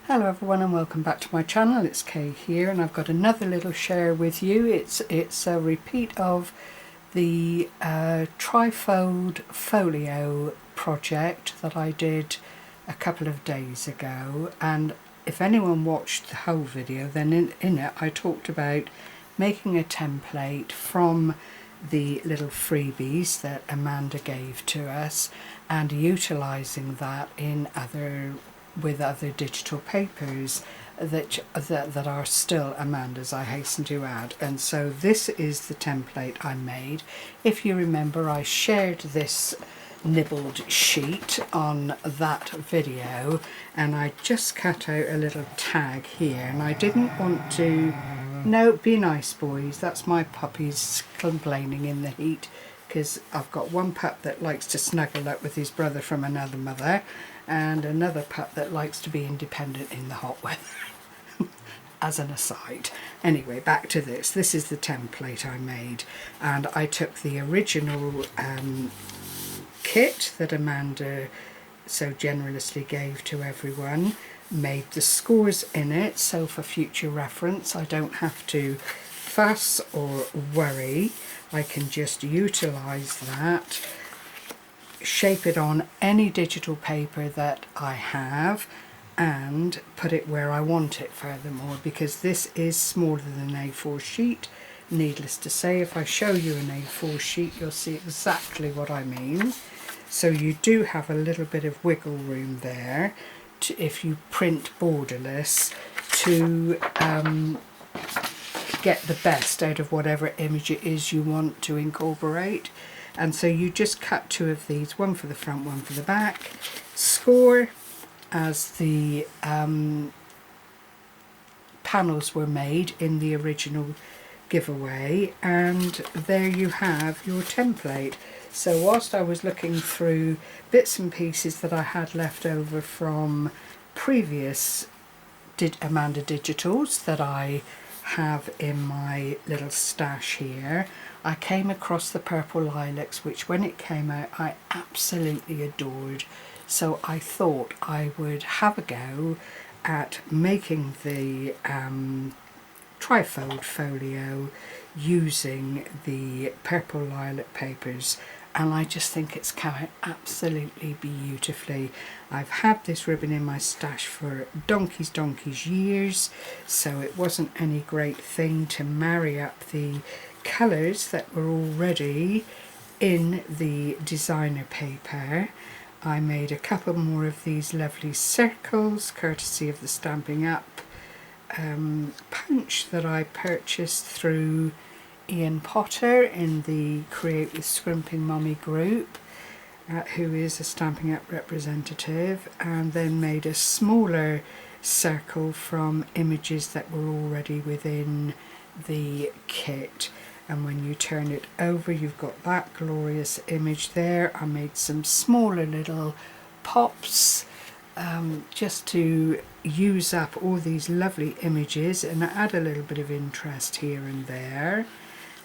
Hello everyone and welcome back to my channel. It's Kay here and I've got another little share with you. It's a repeat of the trifold folio project that I did a couple of days ago, and if anyone watched the whole video, then in it I talked about making a template from the little freebies that Amanda gave to us and utilising that in with other digital papers that are still Amanda's, I hasten to add. And so this is the template I made. If you remember, I shared this nibbled sheet on that video and I just cut out a little tag here, and I didn't want to... No, be nice boys, that's my puppies complaining in the heat, because I've got one pup that likes to snuggle up with his brother from another mother and another pup that likes to be independent in the hot weather. As an aside. Anyway, back to this. This is the template I made, and I took the original kit that Amanda so generously gave to everyone, made the scores in it, so for future reference I don't have to fuss or worry. I can just utilise that, shape it on any digital paper that I have and put it where I want it furthermore, because this is smaller than an A4 sheet. Needless to say, if I show you an A4 sheet you'll see exactly what I mean. So you do have a little bit of wiggle room there if you print borderless to get the best out of whatever image it is you want to incorporate. And so you just cut two of these, one for the front, one for the back, score as the panels were made in the original giveaway, and there you have your template. So whilst I was looking through bits and pieces that I had left over from previous Amanda Digitals that I have in my little stash here, I came across the purple lilacs, which when it came out I absolutely adored. So I thought I would have a go at making the trifold folio using the purple lilac papers, and I just think it's come out absolutely beautifully. I've had this ribbon in my stash for donkey's years, so it wasn't any great thing to marry up the colours that were already in the designer paper. I made a couple more of these lovely circles courtesy of the Stamping Up punch that I purchased through Ian Potter in the Create with Scrimping Mummy group, who is a Stamping Up representative, and then made a smaller circle from images that were already within the kit. And when you turn it over you've got that glorious image there. I made some smaller little pops just to use up all these lovely images and add a little bit of interest here and there.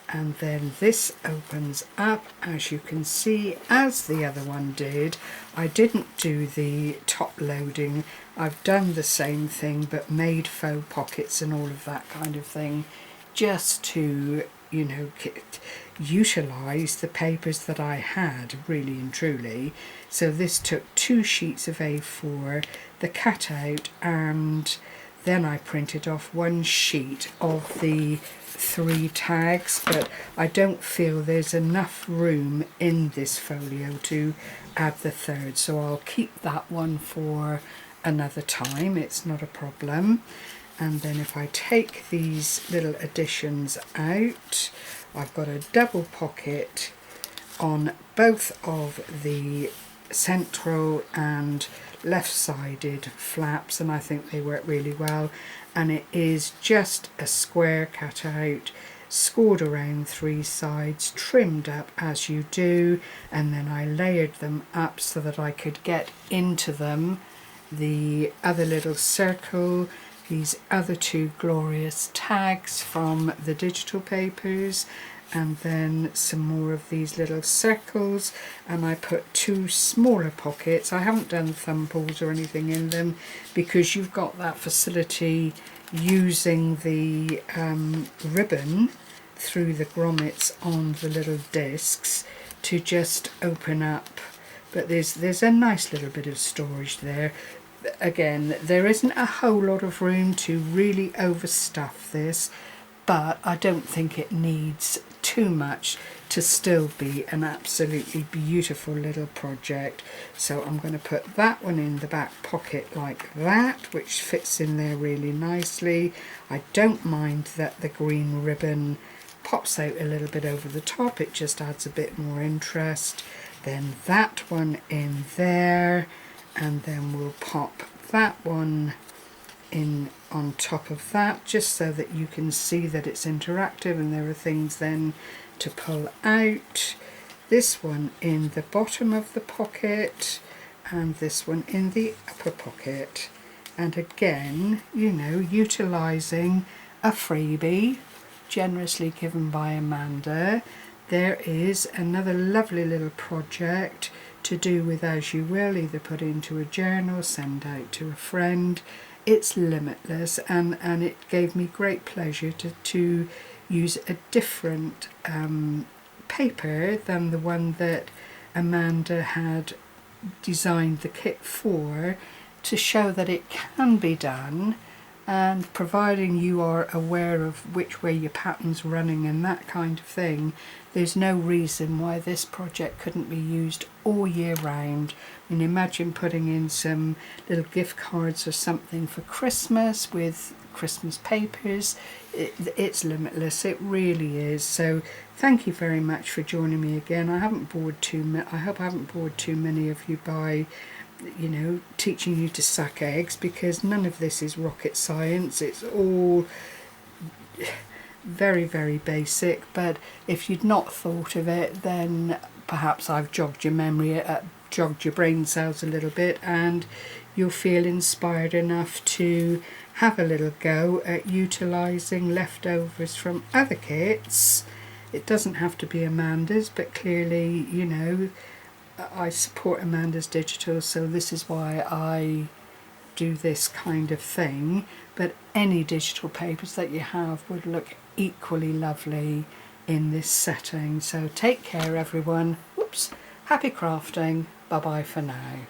And then this opens up, as you can see, as the other one did. I didn't do the top loading, I've done the same thing but made faux pockets and all of that kind of thing, just to, you know, utilise the papers that I had, really and truly. So this took 2 sheets of A4, the cutout, and then I printed off 1 sheet of the 3 tags, but I don't feel there's enough room in this folio to add the 3rd, so I'll keep that one for another time, it's not a problem. And then if I take these little additions out, I've got a double pocket on both of the central and left-sided flaps, and I think they work really well. And it is just a square cut out, scored around 3 sides, trimmed up as you do, and then I layered them up so that I could get into them the other little circle, these other 2 glorious tags from the digital papers, and then some more of these little circles, and I put 2 smaller pockets. I haven't done thumb pulls or anything in them because you've got that facility using the ribbon through the grommets on the little discs to just open up. But there's a nice little bit of storage there. Again, there isn't a whole lot of room to really overstuff this, but I don't think it needs too much to still be an absolutely beautiful little project. So I'm going to put that one in the back pocket like that, which fits in there really nicely. I don't mind that the green ribbon pops out a little bit over the top, it just adds a bit more interest. Then that one in there, and then we'll pop that one in on top of that, just so that you can see that it's interactive and there are things then to pull out. This one in the bottom of the pocket and this one in the upper pocket. And again, you know, utilising a freebie generously given by Amanda. There is another lovely little project to do with as you will, either put into a journal, send out to a friend. It's limitless, and it gave me great pleasure to use a different paper than the one that Amanda had designed the kit for, to show that it can be done, and providing you are aware of which way your pattern's running and that kind of thing, there's no reason why this project couldn't be used all year round. I mean, imagine putting in some little gift cards or something for Christmas with Christmas papers. It's limitless, it really is. So thank you very much for joining me again. I hope I haven't bored too many of you by, you know, teaching you to suck eggs, because none of this is rocket science. It's all very, very basic, but if you'd not thought of it, then perhaps I've jogged your memory, jogged your brain cells a little bit, and you'll feel inspired enough to have a little go at utilising leftovers from other kits. It doesn't have to be Amanda's, but clearly, you know, I support Amanda's Digital, so this is why I do this kind of thing. But any digital papers that you have would look equally lovely in this setting. So take care everyone. Whoops. Happy crafting. Bye bye for now.